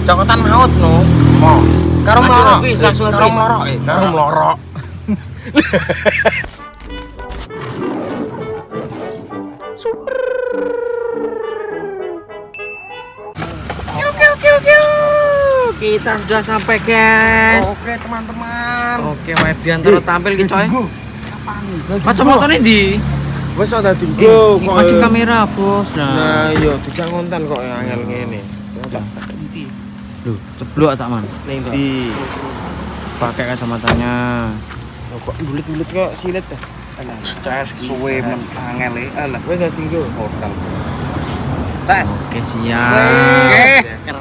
Cokotan maut no. Mo. Karo mlorok. Karo mlorok. Karo mlorok. Super. Oke. Kita sudah sampai, guys. Oke, teman-teman. Oke, Widiantoro tampil ki, coy. Kapan? Kacamata ndi? Wes ora tinggo kok. Maju kamera, Bos. Nah, iya dijak ngonten kok angel ngene. Loh, ceblok tak, Man. Ning ndi? Pakai kacamatanya. Kok bulet-bulet kok silet ta? Alah, CS suwe men angel e. Alah, Wes ora tinggo. hotel. CS. Oke, siap.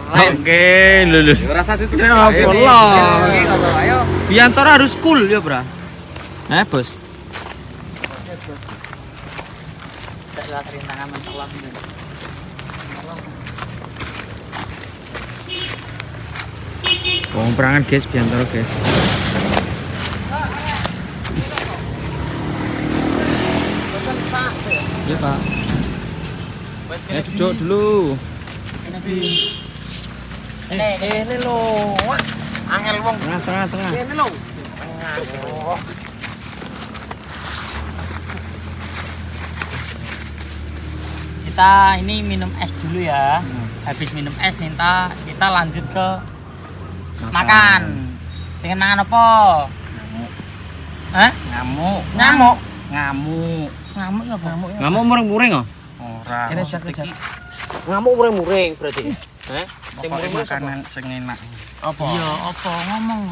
Oke, lho. Ora sate itu. Ayo, bolos. Ayo. Biantoro harus cool ya, Bra. Nah, Bos. Lewat rintangan mencelam ini. Wong perangan, guys, Biantoro, guys. Iya, Pak. Duduk dulu. Ini lho. Angel wong. Tengah. Ini lho. Kita ini minum es dulu ya. Habis minum es Ninta, kita lanjut ke makan. Pengen mangan apa? Hah? Ngamuk. Nyamuk. Ngamuk. Ngamuk ya, Bang? Ngamuk muring-muring kok. Ora. Ini maksud cek. iki Ngamuk muring-muring berarti. Heh? Sing pokoknya muring makanan sing enak. Apa? Iya, apa ngomong?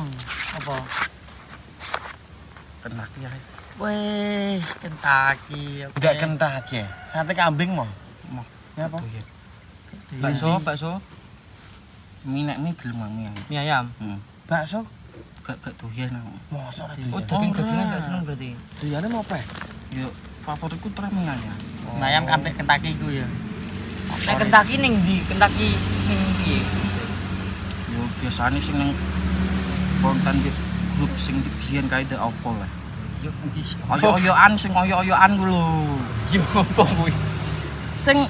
Apa? Kenaki ya. Weh, Kentucky. oke. Enggak kentah aja. Sate kambing mau. Ya apa? Bakso. Minyak ini gelem mami. Mie ayam. Bakso. Gak doyan aku. Mosok Oh, daging-dagingan gak seneng berarti. Doyane mau apa? Yo favoritku treming aja. Nah, ayam sampai Kentucky ku ya. Nek Kentucky ning ndi? Kentucky sing piye? Yo biasanya sing nang konten di grup sing di biyen kae The Oppo lah. Yo bisa. Oyo-oyoan sing oyo-oyoan ku lho. Yo apa kuwi? Sing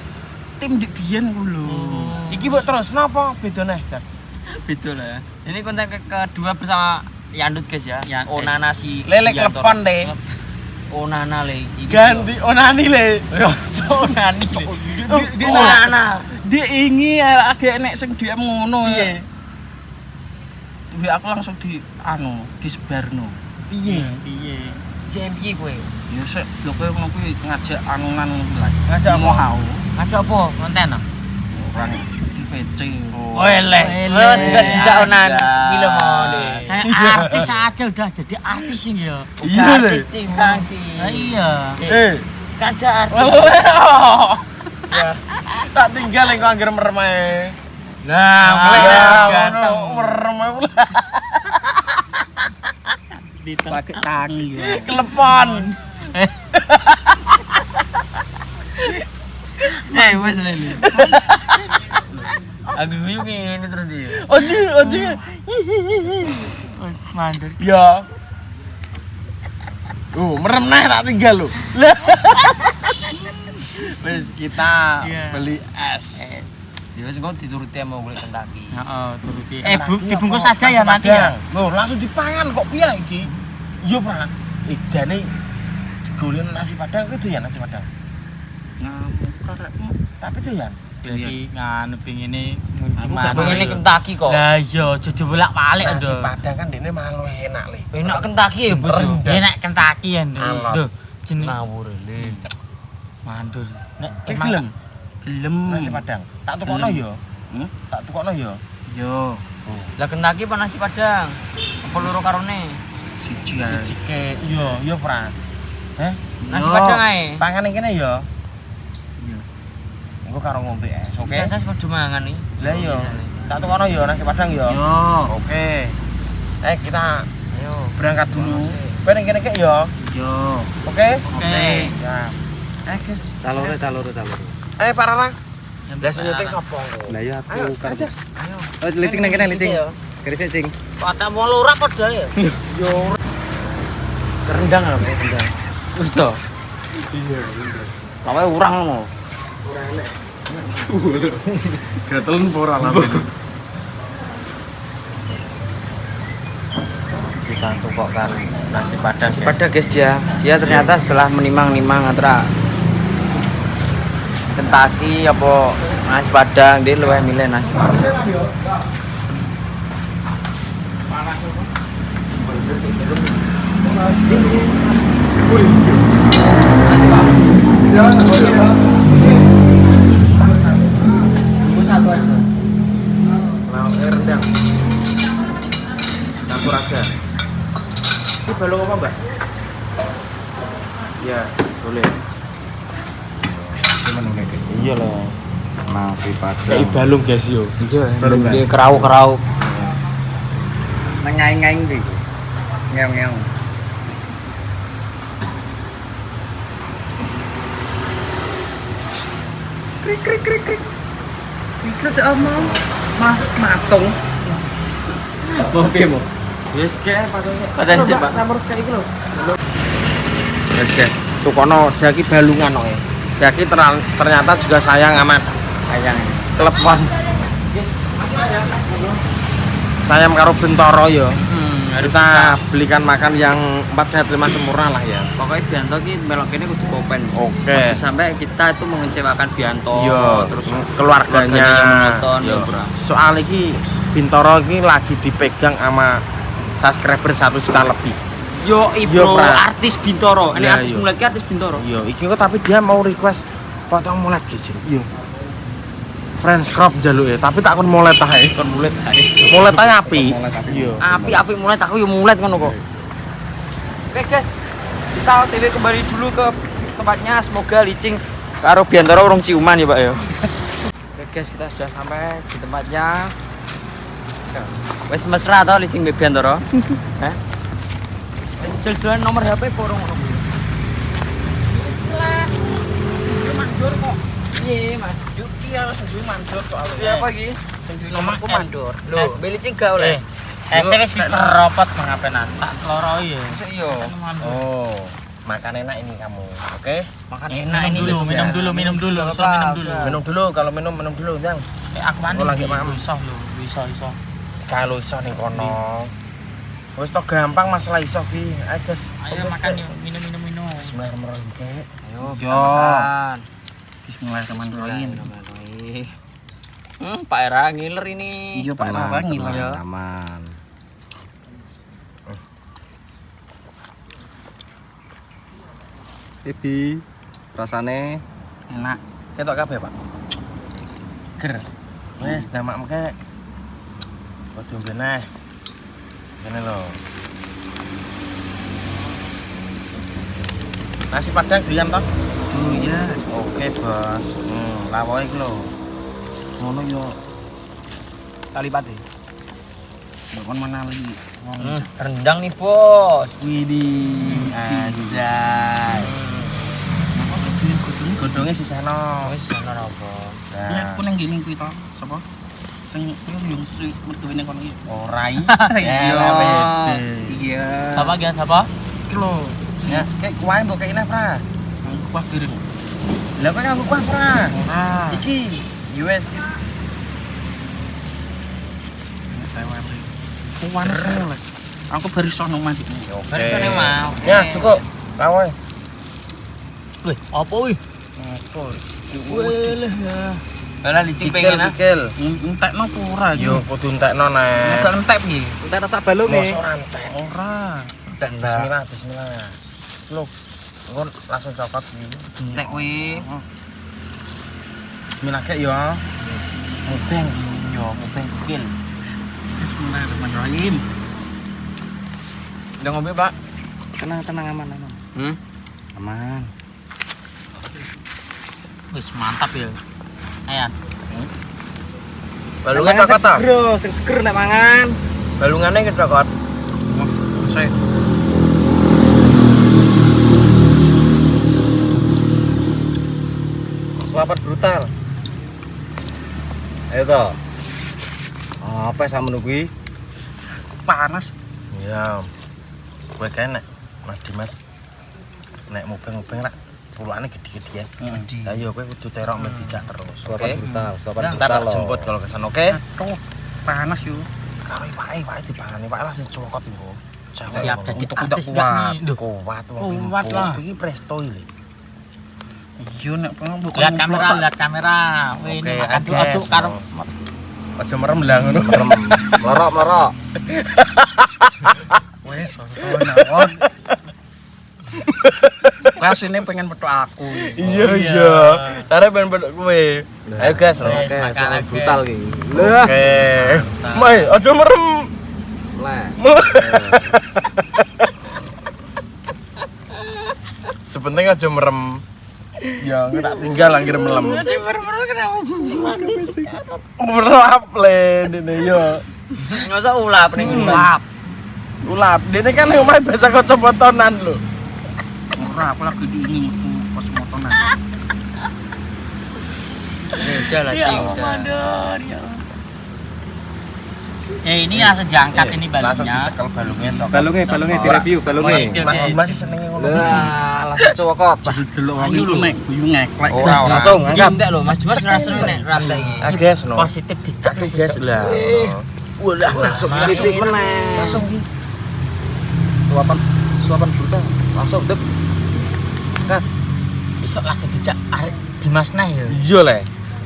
tim di biyen ku lho. Iki mbok terus napa bedane, Jak? Beda lah ya. Ini konten kedua bersama Yandut guys ya. Onana si Lele Biantoro. klepon deh. Onana le. Iki Ganti onani le. yo. Onani le. Di Oh. Onana. Dia ingin agak enek sing DM ngono Piye? Duwe aku langsung di disebarno. Piye? Piye? JMP kowe. Ya sik lho kowe ngono kuwi ngajak anunan lha. Ngajak apa? Mau Ngajak apa? Konten ah? orang di VC. Wele. Oh, dijak onan. Iki lho mau deh. Kayak Artis aja udah jadi artis ini ya. Iya, Artis Le. Ci sekarang Ci. Iya. Kaca artis. Ya. Tak tinggal yang kau anggar merem ae. Nah, mulai ganteng. merem ae pula. Pakai tangi ya. Kelepon. Wes lele. Aku guyu ngene terus dia. Oji. Mandor. Ya. Merem nah tak tinggal lo. Wes kita Iya. beli es. Ya wis engko dituruti mau golek Kentucky. Heeh, turuti. Dibungkus saja ya nanti ya. Loh, langsung dipangan kok piye iki? Iya, Pra. Jane digolek nasi padang kuwi doyan nasi padang. Ngamuk karekmu. Tapi doyan. Iki nganu pingine Aku gimana? gak pengen Kentucky kok. Lah iya, jojo bolak-balik Nasi ndo. padang kan dene malu enak le. Enak Kentucky ya, Bos. Rendang. Enak Kentucky ya ndo. Alot. Duh, jeneng Ngawur le. mandur. Nek Kowe emang gelem Gelem. nasi padang. Tak tukokno ya. Tak tukokno ya. Yo Lah Kentucky apa nasi padang? Apa loro karone? siji ae. Sike iya Pra. Heh, Nasi Yo. padang ae. pangan ning kene ya. Iya. Engko karo ngombe es, oke? Saya padha mangan iki. Lah iya. Tak tukokno ya nasi padang ya. Yo. Oke. Kita Ayo. berangkat dulu. Kowe ning kene kek ya. Yo. Oke? Oke. Ya. Guys. Talore. Pak Rara. Lah sing nyuting sapa? Lah ya Ayo, aja. Oh, liting nang kene liting. Garis cing. Patek mau lurah padha ya. Yo. Rendang apa rendang? Wis to. Iya. Lawe urang ngono. Ora enek. Gatelan ora lah. Padang. Nasi Padang guys dia ternyata setelah menimang-nimang antara Kentucky apa nasi Padang dia lebih milih nasi Padang. Satu aja. Lauk rendang. Campur aja. Ini balung apa, Mbak? Ya, boleh. Iya lah. Nasi Padang. Kayak balung guys yo. Iya, Balung kan? dia kerau-kerau. Mengaing-ngaing iki. Ngeong-ngeong. Krik krik krik krik. Iki aja omong. Matung. Mau piye, Mo? Yes, kayak padahal. Padahal sih, Pak. Campur kayak iki lho. Guys, tuh kono Jaki balungan kok. Jaki ternyata juga sayang amat. Sayang. Telepon. Sayang karo Bentoro yo. Harus Kita belikan makan yang 4 sehat 5 sempurna lah ya. pokoknya Bianto ki melok kene kudu kopen. Oke. Maksud sampai kita itu mengecewakan Bianto. Iya, terus keluarganya. yang menonton Iya. ya, Bro. Soal iki Bintoro iki lagi dipegang sama subscriber 1 juta lebih. Yo, Yo, bro, Pra. artis Bintoro. Ini Iya, artis iya. mulet ki artis Bintoro. Iya, iki kok tapi dia mau request potong mulet gitu. Iya. French crop jaluke, tapi tak kon mulet ae. Kon mulet ae. Mulet ae api. Iya. Api mulet aku yo mulet ngono kok. Oke, guys. Kita OTW kembali dulu ke tempatnya. Semoga licing karo Biantoro urung ciuman ya, Pak ya. Oke, guys, kita sudah sampai di tempatnya. Wes mesra tau licing mbek Biantoro? Hah? Jual-jualan nomor HP apa orang ngono? Mandor kok. Iya, Mas. Yuki harus sendiri mandor soalnya. Iya apa iki? Sendiri nomorku mandor. Lho, belicing gak oleh. SMS bisa ropot mengapain tak loro ya. Iya. Oh, makan enak ini kamu. Oke? Makan enak ini minum dulu. Minum dulu, kalau minum dulu, Jang. Aku mandi. Oh, lagi makan. Iso. Kalau iso ning kono. Wis to gampang masalah iso ki. Ayo, guys. Ayo makan yuk, minum. Bismillahirrahmanirrahim. Ayo, Yo. makan. Bismillahirrahmanirrahim. Pak Era ngiler ini. Iya, Pak Era ngiler. Ya. Aman. Bibi, rasane Enak. Ketok kabeh, Pak. Ger. Wes, damak mengke. Kok diombe. Ini lho. Nasi Padang grian toh? Oh iya. Oke, Bos. Lawoke iki lho. Ngono yo. Kali pati. Kon manali. Rendang nih, Bos. Widih, anjay. Godhonge sisano. Wis ana apa? Ya aku nang ngene kuwi to. Sapa? Sing yo mesti mertuane kono iki. Ora Iya. Iya. Siapa ya? Siapa? Iki lho. Ya, kayak kuwae mbok kene, Pra. Nang kuah piring. Lah kok nganggo kuah, Pra? Ora. Iki, US iki. Panas lho. Aku baru iso nang mandi. Oke. Barisane mah. Oke. Ya, cukup. Lawoe. Wih, apa wih? Apa? Wih, ya. Lah licing Kikil, pengen ah. kikil. Entekno apa ora Yo, kudu entekno, Nek. Entek entek piye? entek rasa balung Mosok ora entek. Ora. Bismillah, bismillah. Loh, engko langsung cokot iki. Entek kuwi. Bismillah kek yo. Mubeng yo, mubeng kikil. Bismillahirrahmanirrahim. Udah ngombe, Pak? tenang aman. Aman. Wis mantap ya. Ayan. Balungan cokot ta? Sing seger nek mangan. Balungane iki cokot. Wah, saya Suapan brutal. Ayo to. Apa sama kuwi? panas. Ya. Kowe kene, Mas Dimas. Nek mubeng-mubeng rak pulane gede-gede ya. Lah yo kowe kudu terok men dijak terus. Suapan Oke. brutal, suapan Ntar brutal tak loh. jemput kalau kesan, oke? Aduh, panas yo. Karo wae dipangani, wae langsung cokot iku. Siap jadi untuk artis kuat. gak nih? Kuat Kuat lah. Iki presto iki. Iya nek pengen bukan Lihat kamera, lihat kamera. Wih, ini Oke, makan dulu Agnes. aja karo Aja merem lah ngono. Melorok. wes on. Kelas ini pengen petuk aku. Iya. Tare ben bedok kowe. Ayo gas. Wes, Oke, makan soal aja. brutal iki. Lah, Oke. Mai, aja merem. lah. Sepenting aja merem. Ya, nggak tinggal lagi melem. Ulap le dene yo. Masa ulap ning Ulap. Dene kan yang main bahasa kocok-koconan lho. Ora aku lagi di ini metu pas motonan. Udah lah, Cing. Ya ini langsung diangkat ini Langsung balungnya. dicekel balungnya tok. Balungnya direview, balungnya. Oke, Mas oke. Dimas sih senenge ngono. Lah, langsung cowokot. Jadi delok aku iku nek guyu ngeklek. Ora, Langsung angkat. Enggak lho, Mas Dimas rasa nek rantai iki. Ages no. Positif dicak Ages lah. Walah, langsung Titik meneh. Langsung ki. Suapan brutal. Langsung dep. Besok langsung dicak arek Dimas nah ya. Iya le.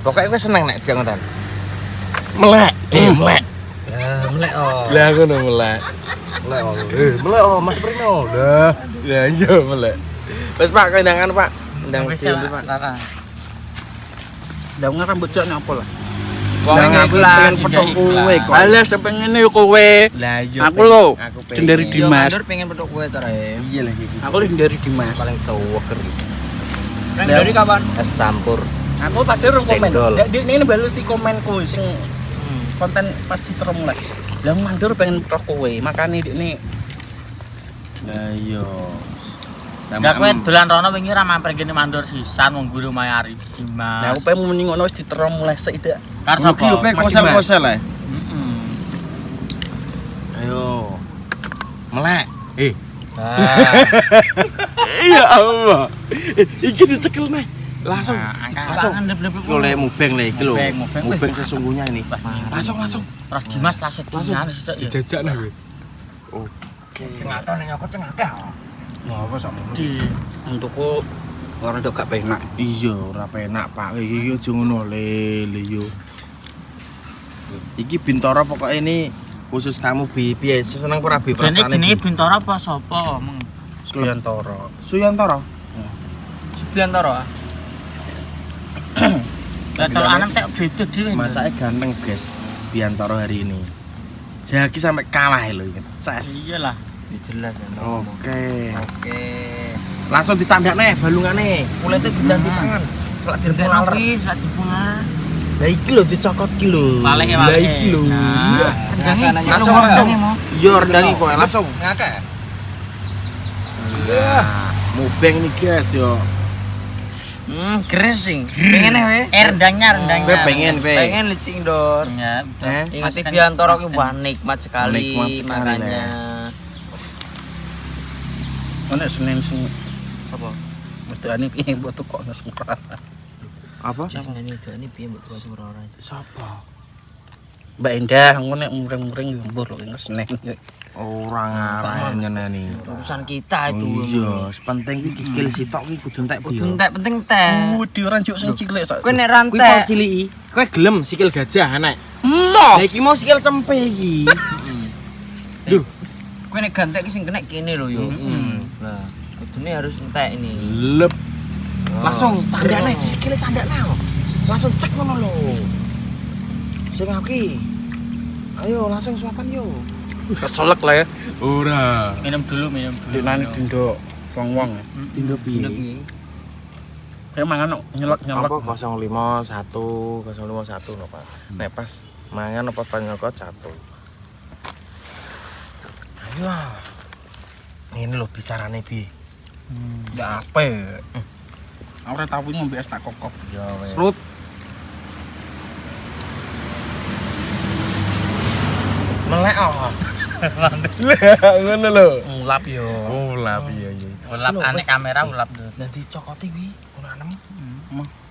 Pokoke kowe seneng nek dia ngoten. Melek. Melek. Ya, melek oh. Lah ngono melek. Melek Mas Prino. Dah. Ya iya melek. Wes Pak, kondangan Pak. Ndang Wis cium ya, Pak. Rara. Daungan rambut jane apa lah? Wong aku pengen petok kowe kok. Alias pengen yo kowe. Lah iya. Aku lho, Aku sendiri pengen. di- Dimas. Mandur pengen petuk kowe to Re. Iya lagi. Aku lho dari Dimas. Paling sewer. Nang dari kapan? Es campur. Aku padahal rung komen. Cendol. Ini balas si komenku sing konten pas diterong lah. Lah mandur pengen petok kowe, makane ini Lah iya. Enggak kowe dolan rono wingi ra mampir kene mandur sisan wong guru mayari Dimas. Nah, aku pengen muni ngono wis diterong mulai sik dak. Karo Rugi lho kowe Mas kosel-kosel ae. Heeh. Ayo. Melek. Ah, Ya Allah. Iki dicekel nih. Langsung. langsung Oleh mubeng le iki lho. Mubeng. Mubeng sesungguhnya ini. Langsung. Terus Dimas langsung sesuk ya. Dijajak nah kowe. Oke. Cengaton nek nyokot cengakeh. Ngopo sak Di Untukku orang dok gak penak. Iya, ora penak Pak. Iki aja ngono le yo. Iki Bintoro pokoknya ini khusus kamu piye seneng ora bi jane perasaane. jenenge Bintoro apa sapa? Meng Suyantoro. Suyantoro. Bintoro. Lah kalau anak tek beda dhewe. Masake ganteng, guys. Biantoro hari ini. Jaki sampai kalah lho iki. Ces. Iyalah, jelas ya. Oke. Oke. Langsung dicandakne balungane. Kulite ganti pangan. Selak dirpun laler. Selak dipular. Lah iki lho dicokot iki lho. Balik ya, Lah balik. iki lho. Nah, Langsung langsung. Iya rendangi kowe langsung. Cengakeh. Iya. Mubeng nih guys yo. Gresing. Pengen we. Rendangnya. Kowe pengen kowe. Pengen licing dor. Ya, Ingat Biantoro ki wah nikmat sekali Nikmat sekali, makanya. Ono Senin sing Apa? medane piye mbok tukok nang sekolah. Apa? Sing ini itu ini piye mbok tuwa ora. Sapa? Mbak Endah ngono nek muring-muring yo mbuh lho ning Senin. Ora ngarah nyeneni. Urusan kita itu. Iya, penting iki kikil sitok iki kudu entek piye. Kudu entek penting teh. Wedi ora njuk sing cilik sak. Kowe nek Kuwi rantai. kok ciliki. Kowe gelem sikil gajah anak. Moh. Lah iki mau sikil cempe iki. Duh, Kowe nek gantek ki sing kena kene lho yo. Nah, kudune harus entek ini. lep. Langsung candakne sikile candakne. Langsung cek ngono lho. Sing aki. Ayo langsung suapan yo. Keselek lah ya. Ora. Minum dulu. Dik nang dindo wong-wong. Tindo piye? Kayak mangan nyelek-nyelek. Apa 051 051 no Pak. Nek pas mangan apa panyokot 1. Ayo. Ini lho bicarane piye? Ya apa? Ora tau ngombe es tak kokop. Ya wes. Serut. Melek oh. Lah ngono lho. Ngulap yo. Ulap iya iya. Ulap aneh kamera ulap tuh. Nanti cokote kuwi kuna anem.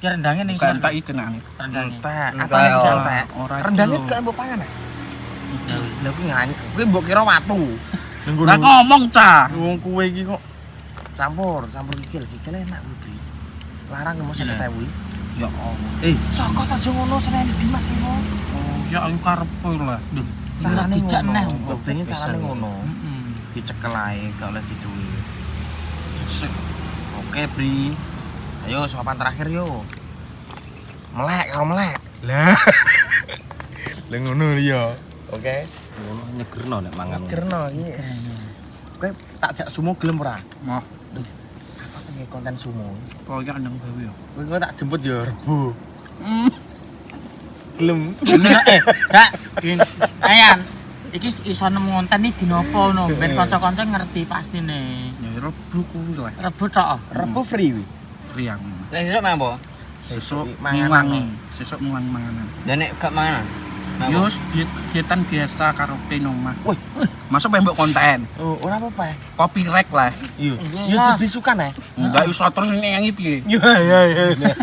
Ki rendangnya ning Kan sini. tak iki kenane. Rendangnya. Entek. Entek, Apa nek oh. entek? Ora Rendangnya gak mbok pangan. Lah kuwi nganyuk. Kuwi mbok kira watu. Ora ngomong cah. Wong kowe iki kok campur kikil enak kuwi. Larang ngomong 50.000. Ya Allah. Sokot aja ngono seneni Dimas iki. Oh, ya ayo karepe lah. Carane dijak neh. ngono. Pengen carane ngono. Dicekel ae gak oleh dicuit. Sik. Oke, Bri. Ayo sopan terakhir yo. Melek karo melek. Lah. Lah ngono ya. Oke. Ngono nyegerno nek mangan. Kerno yes. Kowe tak jak sumo gelem ora? Mah, Apa pengen konten sumo? koyo nang gawe ya. Kowe tak jemput ya Rebo. Gelem. Dak, Ayan. Iki iso nemu konten iki dina apa ngono, ben kanca-kanca ngerti pastine. Ya rebu kuwi lah. Rebo tok. Rebo free wi. Riang. Lah sesuk mang apa? Sesuk mangan. mulangi. Sesuk mulang manganan. Dan nek gak mangan. Yo kegiatan biasa karaoke nang omah. Wih, Masa pengen mbok konten? oh ora apa-apa ya. Copyright lah. Iya. Iya, Yo Mas. dibisukan ya. Enggak iso terus nyanyi piye? Iya.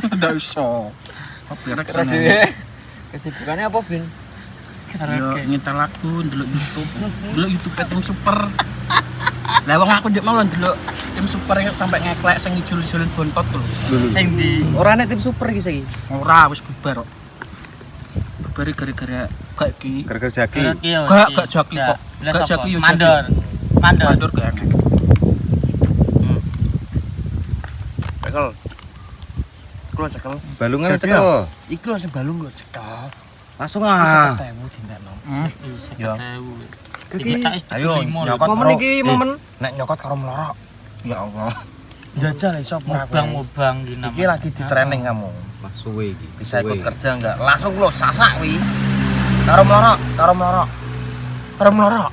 Enggak iso. Copyright Terus sana. kesibukannya apa, Bin? Yo nyetel lagu, ndelok YouTube Tim Super. Lah wong aku ndek mau ndelok Tim Super sampai ngeklek sing ijul-ijulan bontot lho. Sing di Ora nek tim super iki saiki. Ora wis bubar kok. Bubar gara-gara gak iki. Gara-gara jaki. Gak jaki kok. Gak jaki yo mandor. Mandor. Mandor gak enak. Cekel. Kulo cekel. Balungan Cekel. cekel. Iki lho sing balung kok cekel. Langsung ah. 50.000 dintekno. Ya. Ayo nyokot Momen iki momen nek nyokot karo melorok. Ya Allah. Jajal iso mubang iki Iki lagi di training kamu. Mas suwe iki. Bisa ikut kerja enggak? Langsung lo sasak wi. Karo melorok. Karo melorok.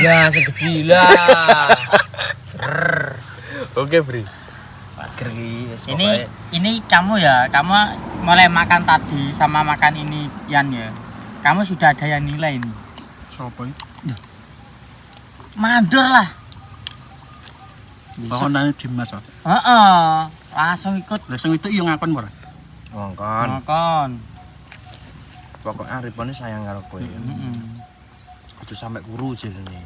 Ya segede lah. Oke, Bri. Pager iki wis pokoke. Ini kamu ya, kamu mulai makan tadi sama makan ini Yan ya. Kamu sudah ada yang nilai ini. Sopo iki? Mandor lah. Bahonane Dimas. Heeh. Langsung ikut Lah sing itu yo ngakon ora? Ngongkon. makan. Pokoknya Arifone sayang karo kowe. Kudu sampe kuru jenenge.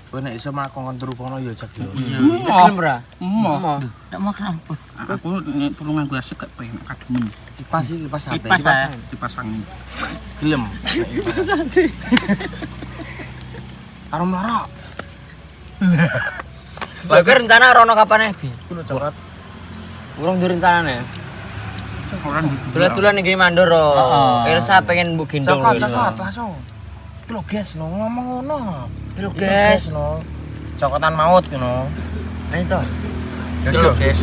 Kowe nek iso makon turu kono ya jak yo. Iya. Ora? Emoh. Tak mau kenapa? Aku nek tulungan gue asik gak pengen kademen. Kipas iki kipas santai. Kipas ya. Dipasang. Gelem. Santai. Karo melorok. Lah rencana rono kapan Bi? Kulo cokot. Urung di rencanane. Orang Dolan-dolan iki mandor. Elsa pengen mbok gendong Cokot langsung. Iki lho guys, no ngomong ngono. Lho guys. no. Cokotan maut ngono. Ayo to. Yo guys.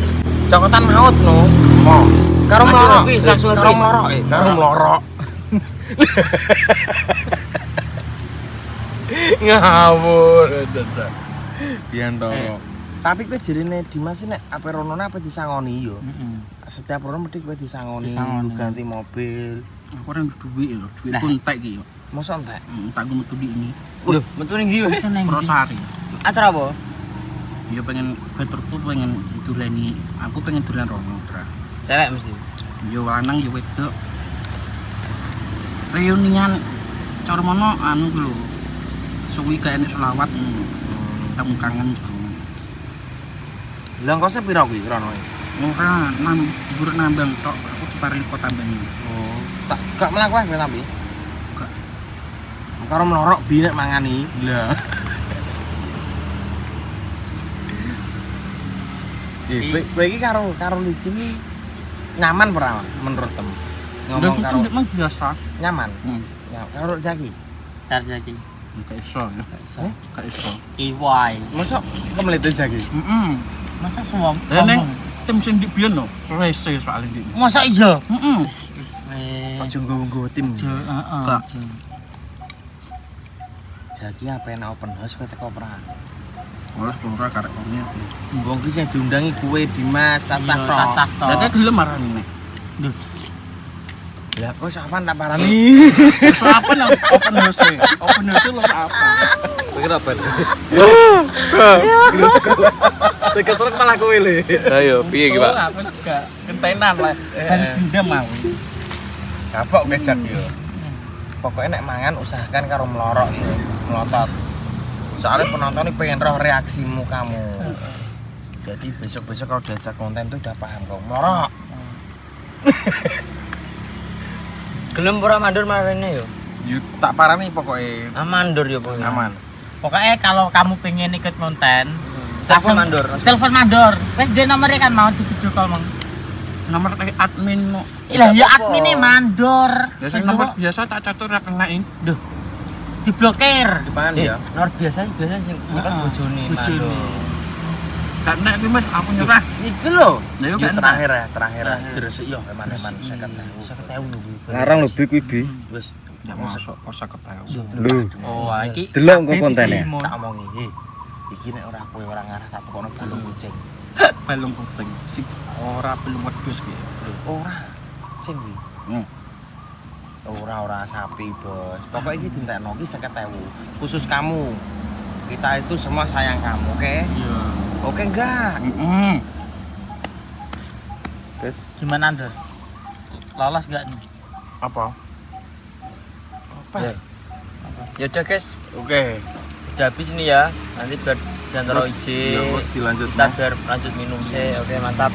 Cokotan maut no. Karo melorok. Karo melorok. Karo melorok. Ngawur. Biantoro. Tapi kowe jerene Dimas nek ape ronone apa disangoni yo. Setiap rono mesti kowe disangoni, ganti mobil. aku orang duit ya, duit pun tak gitu. Mosok entek? Tak gue metu di ini. Lho, metu ning ndi wae? Rosari. Acara apa? Ya pengen baturku pengen doleni, aku pengen dolan rono, Tra. Cewek mesti. Yo lanang yo wedok. Reunian cara mono anu ku lho. Suwi gak enek selawat tamu kangen. Lah kok sepira kuwi rono? Ora libur nambang tok, aku diparingi kota tambang. Oh, tak gak mlaku wae kowe tapi. Gak. Karo melorok bi nek mangani. Lah. Kowe iki karo licin nyaman ora menurut tem? Ngomong karo Memang biasa. nyaman. Ya, karo Jaki. Tarzaki. Gak iso ya. Gak iso. Iwai. Mosok kemelete Jaki. Masa suam? Neng tim sing di biyen no, rese soalnya di. Masa iya? Aja nggowo tim. Gak. Jaki apa enak open house kowe teko ora? Olah ora karek orangnya. Wong ki sing diundangi kowe Dimas, Cacah Pro. Lah kayak gelem marani nek. Ya kok sampean tak parani. So apa nang open house? Open house lho apa? Kira apa? Sekesrek malah kowe le. Ayo, piye iki, Pak? Aku suka kentenan lah. Harus dendam mau. Kapok ngejak yo. Pokoknya nek mangan usahakan karo melorok yo, melotot. Soalnya penonton ini pengen roh reaksimu kamu. Jadi besok-besok kalau diajak konten tuh udah paham kau. Morok. Gelem ora mandur marene yo. Yuk tak parani pokoknya Amandur yo pokoknya. aman. Pokoknya kalau kamu pengen ikut konten, Telepon mandor. telepon mandor. Wes dia nomornya kan mau di video call mang. Nomor admin mau. Lah ya apa-apa. adminnya mandor. Biasanya nomor biasa tak catur ra kenain. Duh. Diblokir. Depan ya. Luar biasa sing kan bojone Bojone. Gak nek iki Mas, aku nyerah. Itu loh. Lah yo Yuk gak terakhir ya, terakhir. Terakhir. Gresik yo eman-eman 50.000 lho. Larang lho Bi kuwi Bi. Wis Gak masuk kosa ketahu. Lho. Oh, iki. Delok engko kontennya. tak omongi, "He, iki nek ora kowe ora ngarah tak tukokno balung kucing." Balung kucing. Si ora belum wedhus ki. Ora. Cing iki. Ora sapi, Bos. Pokoknya iki dintekno iki 50.000 khusus kamu. Kita itu semua sayang kamu, oke? Iya. Oke enggak? Gimana Anda? Lolos gak nih? Apa? Apa? Ya. Ya udah guys, Oke. udah habis nih ya. Nanti biar diantara Ya, izin dilanjut. kita biar lanjut minum sih. Oke, mantap.